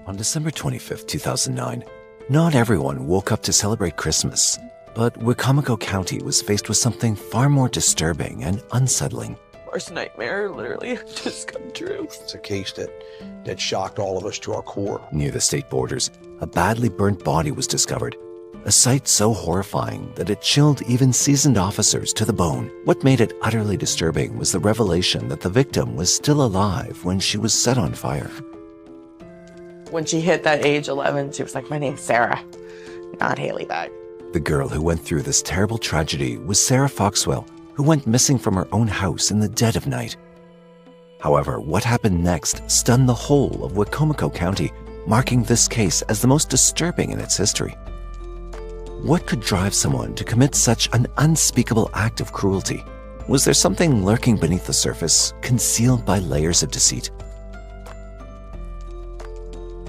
On December 25, 2009, not everyone woke up to celebrate Christmas, but Wicomico County was faced with something far more disturbing and unsettling. Worst nightmare literally just come true. It's a case that shocked all of us to our core. Near the state borders, a badly burnt body was discovered, a sight so horrifying that it chilled even seasoned officers to the bone. What made it utterly disturbing was the revelation that the victim was still alive when she was set on fire. When she hit that age 11, she was like, "My name's Sarah, not Haley Bag." The girl who went through this terrible tragedy was Sarah Foxwell, who went missing from her own house in the dead of night. However, what happened next stunned the whole of Wicomico County, marking this case as the most disturbing in its history. What could drive someone to commit such an unspeakable act of cruelty? Was there something lurking beneath the surface, concealed by layers of deceit?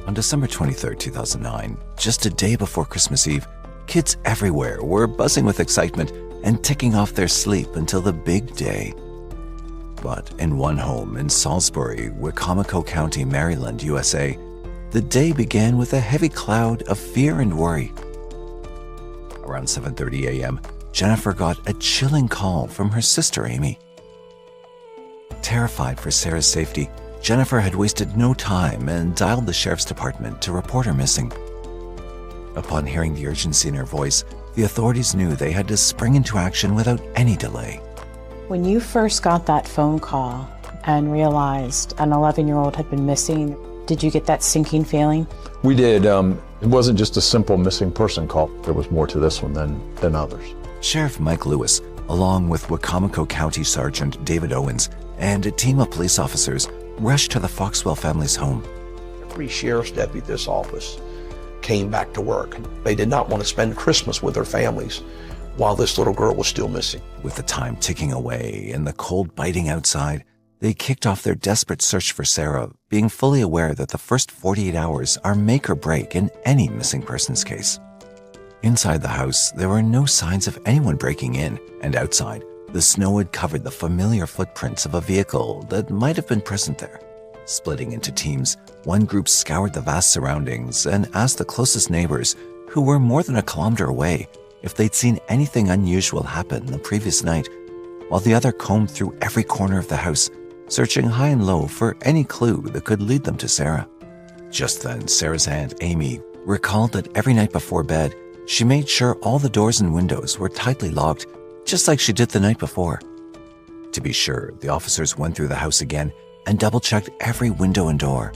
On December 23, 2009, just a day before Christmas Eve, kids everywhere were buzzing with excitement and ticking off their sleep until the big day. But in one home in Salisbury, Wicomico County, Maryland, USA, the day began with a heavy cloud of fear and worry. Around 7:30 a.m., Jennifer got a chilling call from her sister, Amy. Terrified for Sarah's safety, Jennifer had wasted no time and dialed the sheriff's department to report her missing. Upon hearing the urgency in her voice, the authorities knew they had to spring into action without any delay. When you first got that phone call and realized an 11-year-old had been missing, did you get that sinking feeling? We did. It wasn't just a simple missing person call. There was more to this one than others. Sheriff Mike Lewis, along with Wicomico County Sergeant David Owens and a team of police officers, rushed to the Foxwell family's home. Every sheriff's deputy at this office came back to work. They did not want to spend Christmas with their families while this little girl was still missing. With the time ticking away and the cold biting outside, they kicked off their desperate search for Sarah, being fully aware that the first 48 hours are make or break in any missing persons case. Inside the house, there were no signs of anyone breaking in, and outside, the snow had covered the familiar footprints of a vehicle that might have been present there. Splitting into teams, one group scoured the vast surroundings and asked the closest neighbors, who were more than a kilometer away, if they'd seen anything unusual happen the previous night, while the other combed through every corner of the house, searching high and low for any clue that could lead them to Sarah. Just then, Sarah's aunt, Amy, recalled that every night before bed, she made sure all the doors and windows were tightly locked, just like she did the night before. To be sure, the officers went through the house again and double-checked every window and door.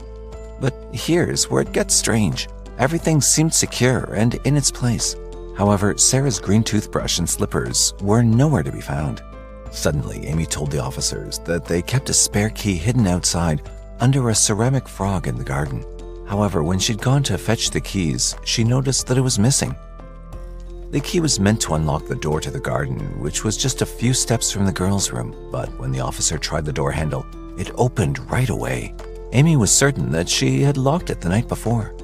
But here's where it gets strange. Everything seemed secure and in its place. However, Sarah's green toothbrush and slippers were nowhere to be found. Suddenly, Amy told the officers that they kept a spare key hidden outside under a ceramic frog in the garden. However, when she'd gone to fetch the keys, she noticed that it was missing. The key was meant to unlock the door to the garden, which was just a few steps from the girls' room, but when the officer tried the door handle, it opened right away. Amy was certain that she had locked it the night before.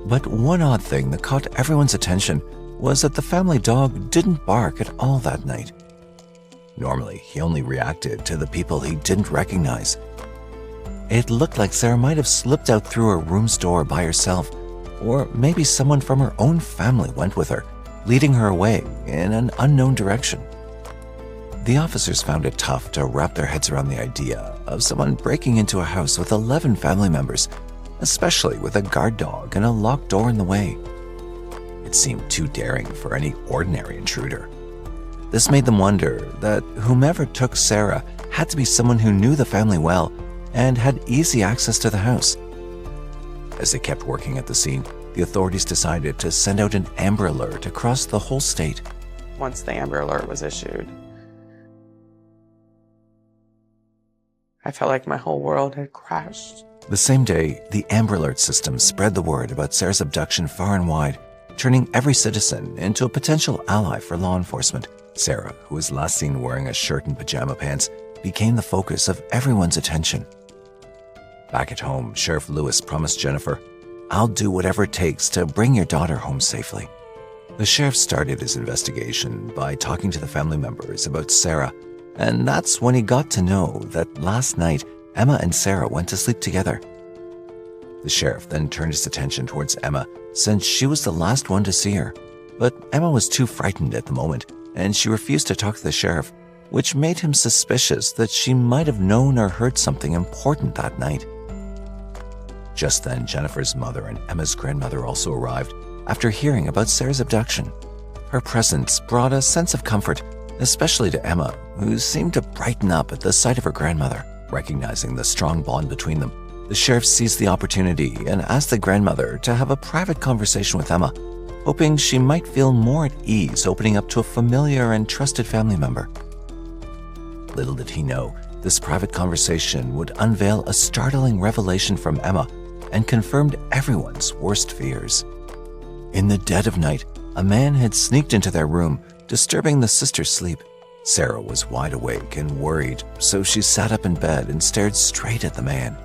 But one odd thing that caught everyone's attention was that the family dog didn't bark at all that night. Normally, he only reacted to the people he didn't recognize. It looked like Sarah might have slipped out through her room's door by herself, or maybe someone from her own family went with her, leading her away in an unknown direction. The officers found it tough to wrap their heads around the idea of someone breaking into a house with 11 family members, especially with a guard dog and a locked door in the way. It seemed too daring for any ordinary intruder. This made them wonder that whomever took Sarah had to be someone who knew the family well and had easy access to the house. As they kept working at the scene, the authorities decided to send out an Amber Alert across the whole state. Once the Amber Alert was issued, I felt like my whole world had crashed. The same day, the Amber Alert system spread the word about Sarah's abduction far and wide, turning every citizen into a potential ally for law enforcement. Sarah, who was last seen wearing a shirt and pajama pants, became the focus of everyone's attention. Back at home, Sheriff Lewis promised Jennifer, "I'll do whatever it takes to bring your daughter home safely." The sheriff started his investigation by talking to the family members about Sarah, and that's when he got to know that last night, Emma and Sarah went to sleep together. The sheriff then turned his attention towards Emma, since she was the last one to see her. But Emma was too frightened at the moment, and she refused to talk to the sheriff, which made him suspicious that she might have known or heard something important that night. Just then, Jennifer's mother and Emma's grandmother also arrived after hearing about Sarah's abduction. Her presence brought a sense of comfort, especially to Emma, who seemed to brighten up at the sight of her grandmother. Recognizing the strong bond between them, the sheriff seized the opportunity and asked the grandmother to have a private conversation with Emma, hoping she might feel more at ease opening up to a familiar and trusted family member. Little did he know, this private conversation would unveil a startling revelation from Emma and confirmed everyone's worst fears. In the dead of night, a man had sneaked into their room, disturbing the sisters' sleep. Sarah was wide awake and worried, so she sat up in bed and stared straight at the man.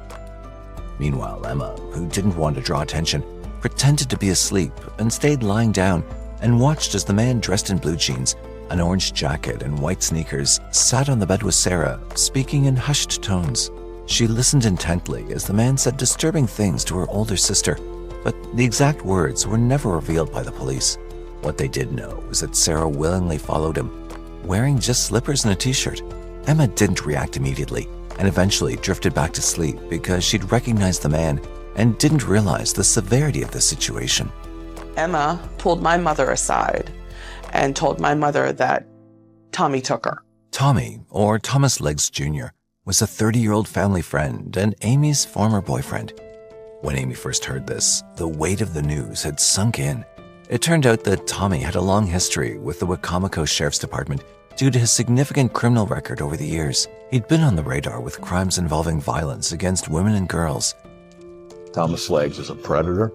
Meanwhile, Emma, who didn't want to draw attention, pretended to be asleep and stayed lying down and watched as the man dressed in blue jeans, an orange jacket and white sneakers, sat on the bed with Sarah, speaking in hushed tones. She listened intently as the man said disturbing things to her older sister, but the exact words were never revealed by the police. What they did know was that Sarah willingly followed him, wearing just slippers and a t-shirt. Emma didn't react immediately and eventually drifted back to sleep because she'd recognized the man and didn't realize the severity of the situation. Emma pulled my mother aside and told my mother that Tommy took her. Tommy, or Thomas Leggs Jr., was a 30-year-old family friend and Amy's former boyfriend. When Amy first heard this, the weight of the news had sunk in. It turned out that Tommy had a long history with the Wicomico Sheriff's Department due to his significant criminal record over the years. He'd been on the radar with crimes involving violence against women and girls. Thomas Leggs is a predator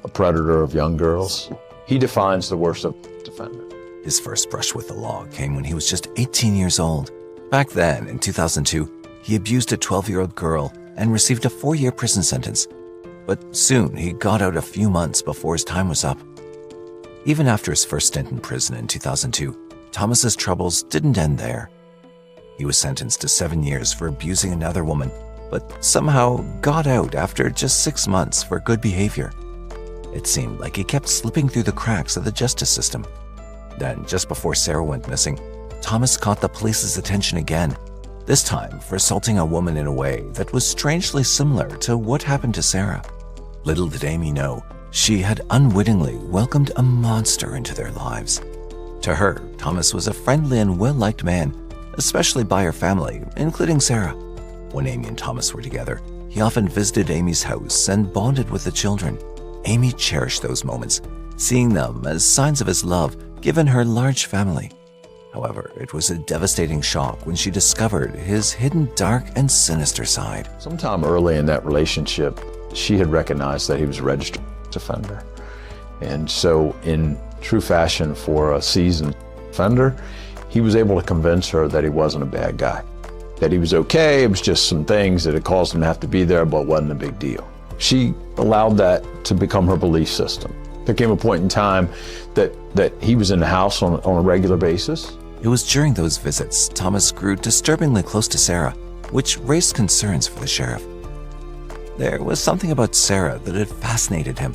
of young girls. He defines the worst of defender. His first brush with the law came when he was just 18 years old. Back then, in 2002, he abused a 12-year-old girl and received a 4-year prison sentence. But soon, he got out a few months before his time was up. Even after his first stint in prison in 2002, Thomas's troubles didn't end there. He was sentenced to 7 years for abusing another woman, but somehow got out after just 6 months for good behavior. It seemed like he kept slipping through the cracks of the justice system. Then, just before Sarah went missing, Thomas caught the police's attention again, this time for assaulting a woman in a way that was strangely similar to what happened to Sarah. Little did Amy know, she had unwittingly welcomed a monster into their lives. To her, Thomas was a friendly and well-liked man, especially by her family, including Sarah. When Amy and Thomas were together, he often visited Amy's house and bonded with the children. Amy cherished those moments, seeing them as signs of his love given her large family. However, it was a devastating shock when she discovered his hidden dark and sinister side. Sometime early in that relationship, she had recognized that he was a registered offender. And so in true fashion for a seasoned offender, he was able to convince her that he wasn't a bad guy, that he was okay, it was just some things that had caused him to have to be there, but wasn't a big deal. She allowed that to become her belief system. There came a point in time that he was in the house on a regular basis. It was during those visits Thomas grew disturbingly close to Sarah, which raised concerns for the sheriff. There was something about Sarah that had fascinated him,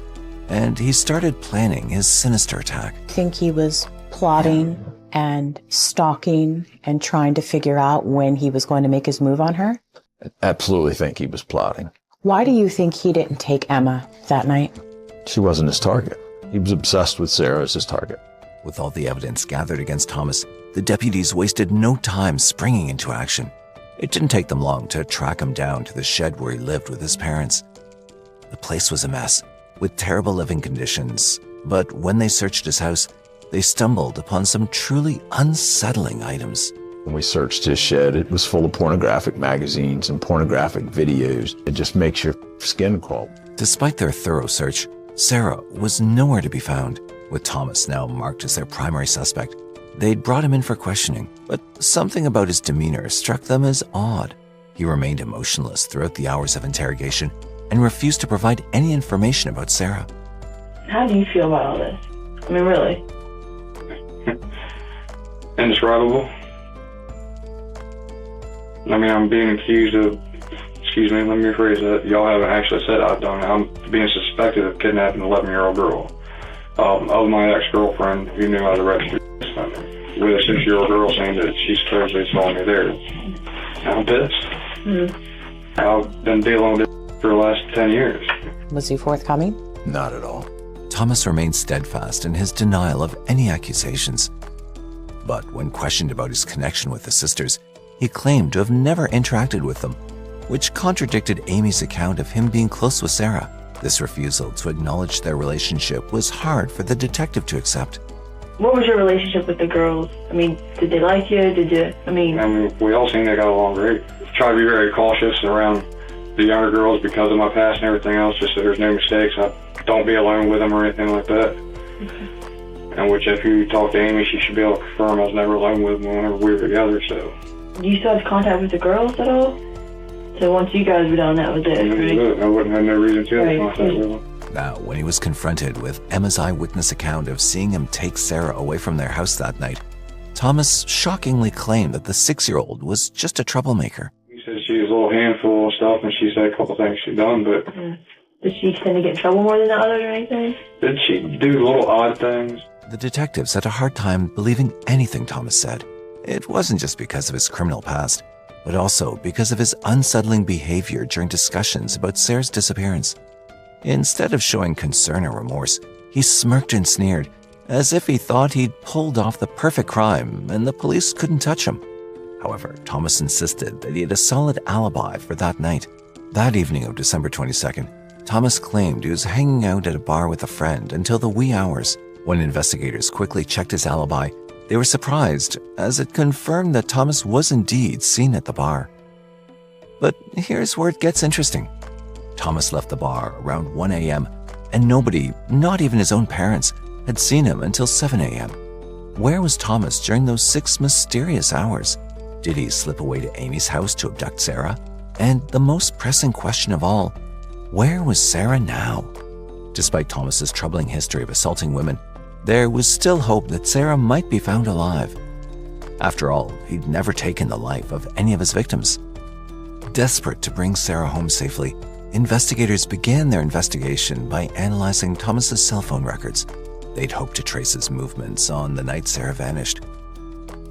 and he started planning his sinister attack. I think he was plotting and stalking and trying to figure out when he was going to make his move on her. I absolutely think he was plotting. Why do you think he didn't take Emma that night? She wasn't his target. He was obsessed with Sarah as his target. With all the evidence gathered against Thomas, the deputies wasted no time springing into action. It didn't take them long to track him down to the shed where he lived with his parents. The place was a mess, with terrible living conditions, but when they searched his house, they stumbled upon some truly unsettling items. When we searched his shed, it was full of pornographic magazines and pornographic videos. It just makes your skin crawl. Despite their thorough search, Sarah was nowhere to be found. With Thomas now marked as their primary suspect, they'd brought him in for questioning, but something about his demeanor struck them as odd. He remained emotionless throughout the hours of interrogation and refused to provide any information about Sarah. How do you feel about all this? I mean, really? Indescribable. I mean, I'm being accused of excuse me, let me rephrase that. Y'all haven't actually said I've done it. I'm being suspected of kidnapping an 11-year-old girl. Of my ex-girlfriend who knew how to register sex offender, with a 6-year-old girl saying that she supposedly saw me there. I'm pissed. I've been dealing with it for the last 10 years. Was he forthcoming? Not at all. Thomas remained steadfast in his denial of any accusations. But when questioned about his connection with the sisters, he claimed to have never interacted with them, which contradicted Amy's account of him being close with Sarah. This refusal to acknowledge their relationship was hard for the detective to accept. What was your relationship with the girls? I mean, did they like you? I mean, we all seem they got along great. Try to be very cautious around the younger girls because of my past and everything else, just so there's no mistakes. I don't be alone with them or anything like that. Okay. And which, if you talk to Amy, she should be able to confirm I was never alone with them whenever we were together, so. Do you still have contact with the girls at all? So once you guys were done, that was it, right? I wouldn't have no reason to have contact with them. Now, when he was confronted with Emma's eyewitness account of seeing him take Sarah away from their house that night, Thomas shockingly claimed that the 6-year-old was just a troublemaker. He said she was a little handful of stuff, and she said a couple things she'd done, but... Did she tend to get in trouble more than the others or anything? Did she do little odd things? The detectives had a hard time believing anything Thomas said. It wasn't just because of his criminal past, but also because of his unsettling behavior during discussions about Sarah's disappearance. Instead of showing concern or remorse, he smirked and sneered, as if he thought he'd pulled off the perfect crime and the police couldn't touch him. However, Thomas insisted that he had a solid alibi for that night. That evening of December 22nd, Thomas claimed he was hanging out at a bar with a friend until the wee hours. When investigators quickly checked his alibi, they were surprised, as it confirmed that Thomas was indeed seen at the bar. But here's where it gets interesting. Thomas left the bar around 1 a.m., and nobody, not even his own parents, had seen him until 7 a.m. Where was Thomas during those 6 mysterious hours? Did he slip away to Amy's house to abduct Sarah? And the most pressing question of all, where was Sarah now? Despite Thomas's troubling history of assaulting women, there was still hope that Sarah might be found alive. After all, he'd never taken the life of any of his victims. Desperate to bring Sarah home safely, investigators began their investigation by analyzing Thomas's cell phone records. They'd hoped to trace his movements on the night Sarah vanished.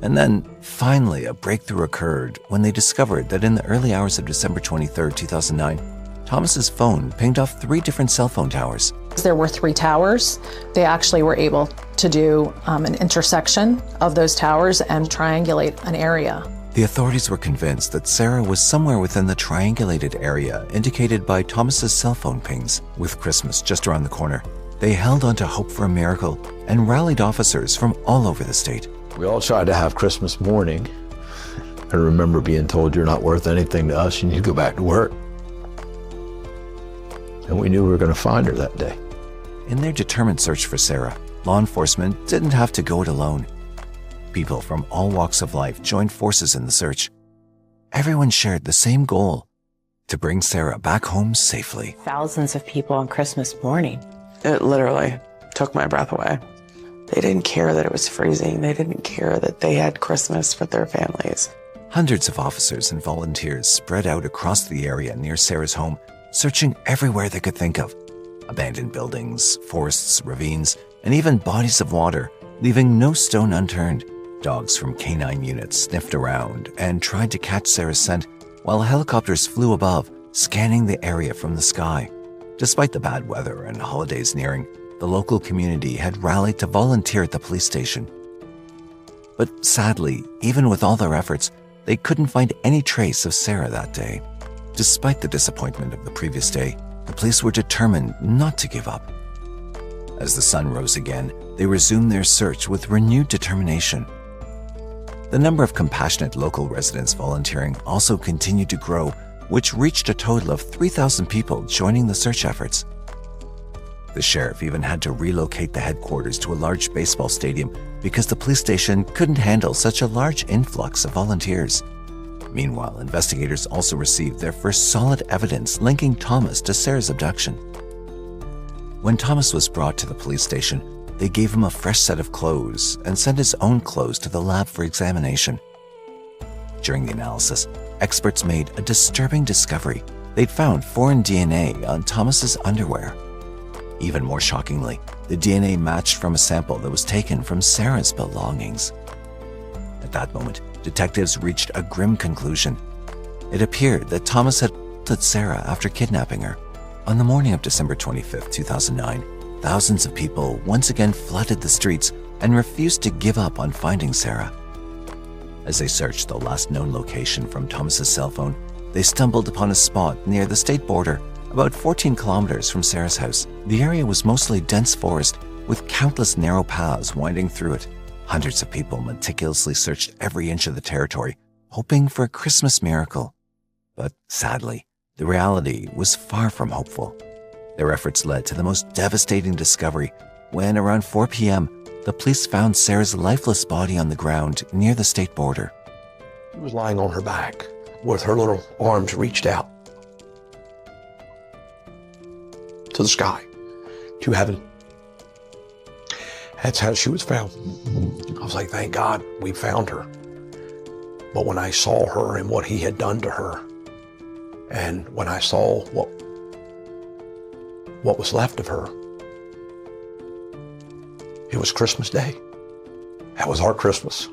And then, finally, a breakthrough occurred when they discovered that in the early hours of December 23, 2009, Thomas's phone pinged off 3 different cell phone towers. There were 3 towers. They actually were able to do an intersection of those towers and triangulate an area. The authorities were convinced that Sarah was somewhere within the triangulated area indicated by Thomas's cell phone pings. With Christmas just around the corner, they held on to hope for a miracle and rallied officers from all over the state. We all tried to have Christmas morning. I remember being told, you're not worth anything to us, you need to go back to work. And we knew we were going to find her that day. In their determined search for Sarah, law enforcement didn't have to go it alone. People from all walks of life joined forces in the search. Everyone shared the same goal, to bring Sarah back home safely. Thousands of people on Christmas morning. It literally took my breath away. They didn't care that it was freezing. They didn't care that they had Christmas with their families. Hundreds of officers and volunteers spread out across the area near Sarah's home, searching everywhere they could think of. Abandoned buildings, forests, ravines, and even bodies of water, leaving no stone unturned. Dogs from canine units sniffed around and tried to catch Sarah's scent, while helicopters flew above, scanning the area from the sky. Despite the bad weather and holidays nearing, the local community had rallied to volunteer at the police station. But sadly, even with all their efforts, they couldn't find any trace of Sarah that day. Despite the disappointment of the previous day, the police were determined not to give up. As the sun rose again, they resumed their search with renewed determination. The number of compassionate local residents volunteering also continued to grow, which reached a total of 3,000 people joining the search efforts. The sheriff even had to relocate the headquarters to a large baseball stadium because the police station couldn't handle such a large influx of volunteers. Meanwhile, investigators also received their first solid evidence linking Thomas to Sarah's abduction. When Thomas was brought to the police station, they gave him a fresh set of clothes and sent his own clothes to the lab for examination. During the analysis, experts made a disturbing discovery. they'd found foreign DNA on Thomas's underwear. Even more shockingly, the DNA matched from a sample that was taken from Sarah's belongings. At that moment, detectives reached a grim conclusion. It appeared that Thomas had assaulted Sarah after kidnapping her. On the morning of December 25, 2009, thousands of people once again flooded the streets and refused to give up on finding Sarah. As they searched the last known location from Thomas's cell phone, they stumbled upon a spot near the state border, about 14 kilometers from Sarah's house. The area was mostly dense forest with countless narrow paths winding through it. Hundreds of people meticulously searched every inch of the territory, hoping for a Christmas miracle. But sadly, the reality was far from hopeful. Their efforts led to the most devastating discovery when, around 4 p.m., the police found Sarah's lifeless body on the ground near the state border. She was lying on her back with her little arms reached out to the sky, to heaven. That's how she was found. I was like, thank God we found her. But when I saw her and what he had done to her, and when I saw what was left of her, it was Christmas Day. That was our Christmas.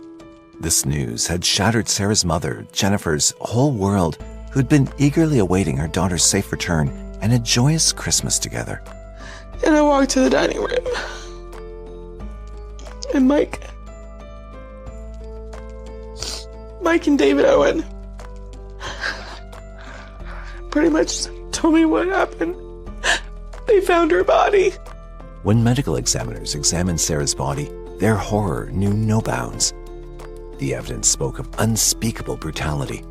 This news had shattered Sarah's mother, Jennifer's, whole world, who'd been eagerly awaiting her daughter's safe return and a joyous Christmas together. And I walked to the dining room. And Mike and David Owen pretty much told me what happened. They found her body. When medical examiners examined Sarah's body, their horror knew no bounds. The evidence spoke of unspeakable brutality.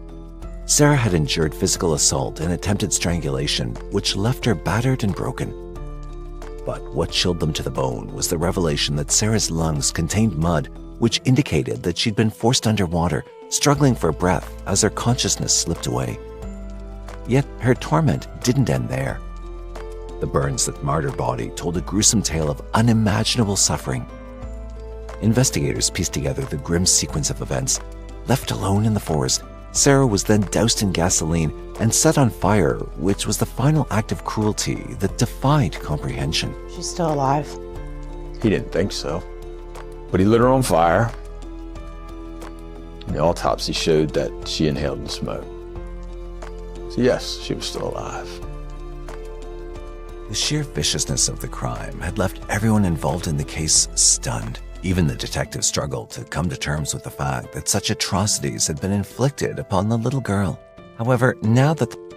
Sarah had endured physical assault and attempted strangulation, which left her battered and broken. But what chilled them to the bone was the revelation that Sarah's lungs contained mud, which indicated that she'd been forced underwater, struggling for breath as her consciousness slipped away. Yet her torment didn't end there. The burns that marred her body told a gruesome tale of unimaginable suffering. Investigators pieced together the grim sequence of events. Left alone in the forest, Sarah was then doused in gasoline and set on fire, which was the final act of cruelty that defied comprehension. She's still alive. He didn't think so, but he lit her on fire. And the autopsy showed that she inhaled the smoke. So yes, she was still alive. The sheer viciousness of the crime had left everyone involved in the case stunned. Even the detectives struggled to come to terms with the fact that such atrocities had been inflicted upon the little girl. However, now that the